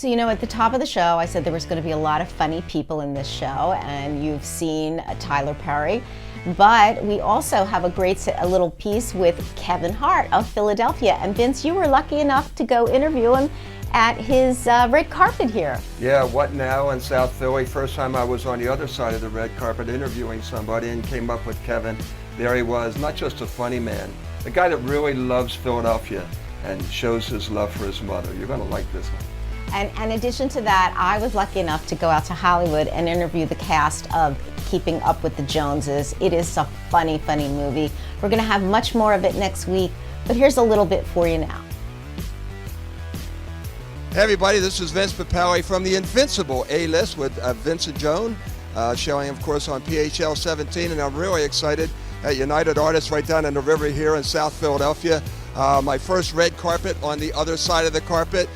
So, you know, at the top of the show, I said there was going to be a lot of funny people in this show, and you've seen Tyler Perry. But we also have a little piece with Kevin Hart of Philadelphia. And Vince, you were lucky enough to go interview him at his red carpet here. Yeah, What Now in South Philly. First time I was on the other side of the red carpet interviewing somebody and came up with Kevin. There he was, not just a funny man, a guy that really loves Philadelphia and shows his love for his mother. You're going to like this one. And in addition to that, I was lucky enough to go out to Hollywood and interview the cast of Keeping Up with the Joneses. It is a funny, funny movie. We're going to have much more of it next week, but here's a little bit for you now. Hey everybody, this is Vince Papale from the Invincible A-List with Vincent Joan, showing of course on PHL 17, and I'm really excited at United Artists right down in the river here in South Philadelphia. My first red carpet on the other side of the carpet,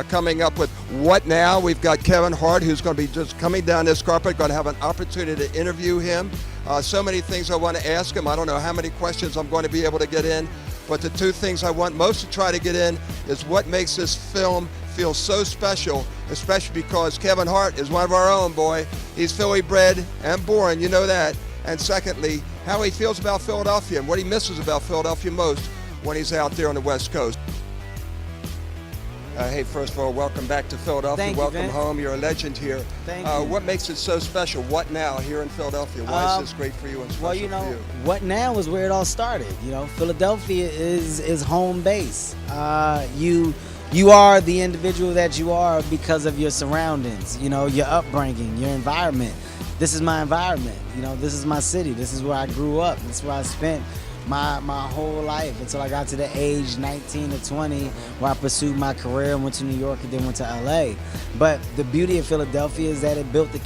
coming up with What Now. We've got Kevin Hart, who's going to be just coming down this carpet, going to have an opportunity to interview him. So many things I want to ask him. I don't know how many questions I'm going to be able to get in, but the two things I want most to try to get in is what makes this film feel so special, especially because Kevin Hart is one of our own, boy. He's Philly bred and born, you know that. And secondly, how he feels about Philadelphia and what he misses about Philadelphia most when he's out there on the West Coast. Hey, first of all, welcome back to Philadelphia. Thank you, welcome Vince. home. You're a legend here. Thank you. What makes it so special? What Now here in Philadelphia? Why is this great for you and special Well, you know, for you? What Now is where it all started. You know, Philadelphia is home base. You are the individual that you are because of your surroundings, you know, your upbringing, your environment. This is my environment, you know, this is my city, this is where I grew up, this is where I spent my whole life until I got to the age 19 to 20 where I pursued my career and went to New York and then went to LA. But the beauty of Philadelphia is that it built the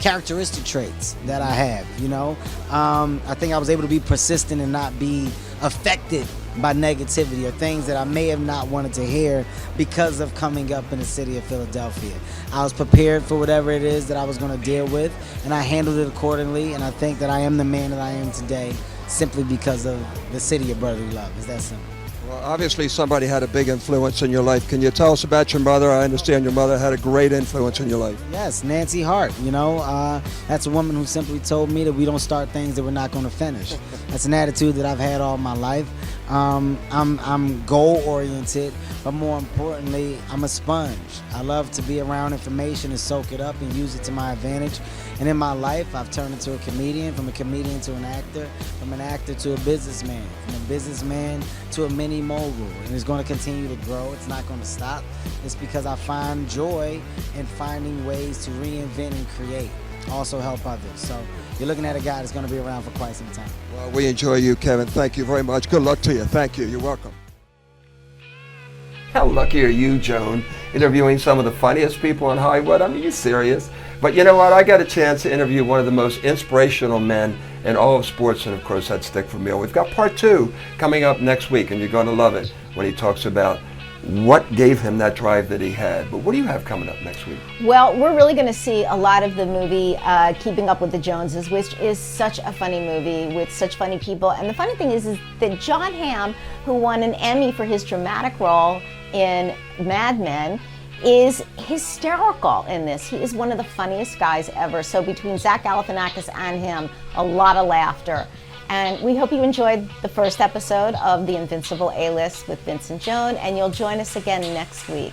characteristic traits that I have, you know. I think I was able to be persistent and not be affected by negativity or things that I may have not wanted to hear because of coming up in the city of Philadelphia. I was prepared for whatever it is that I was going to deal with, and I handled it accordingly, and I think that I am the man that I am today simply because of the city of brotherly love. It's that simple. Well, obviously somebody had a big influence in your life. Can you tell us about your mother? I understand your mother had a great influence in your life. Yes, Nancy Hart, you know, that's a woman who simply told me that we don't start things that we're not going to finish. That's an attitude that I've had all my life. I'm goal-oriented, but more importantly, I'm a sponge. I love to be around information and soak it up and use it to my advantage. And in my life, I've turned into a comedian, from a comedian to an actor, from an actor to a businessman, from a businessman to a mini mogul. And it's going to continue to grow. It's not going to stop. It's because I find joy in finding ways to reinvent and create, also help others. So you're looking at a guy that's going to be around for quite some time. Well, we enjoy you, Kevin. Thank you very much. Good luck to you. Thank you. You're welcome. How lucky are you, Joan, interviewing some of the funniest people in Hollywood? I mean, you're serious. But you know what? I got a chance to interview one of the most inspirational men in all of sports, and of course that's Dick Vermeil. We've got part 2 coming up next week, and you're going to love it when he talks about what gave him that drive that he had. But what do you have coming up next week? Well, we're really going to see a lot of the movie Keeping Up with the Joneses, which is such a funny movie with such funny people. And the funny thing is that Jon Hamm, who won an Emmy for his dramatic role in Mad Men, is hysterical in this. He is one of the funniest guys ever. So between Zach Galifianakis and him, a lot of laughter. And we hope you enjoyed the first episode of The Invincible A-List with Vincent Joan, and you'll join us again next week.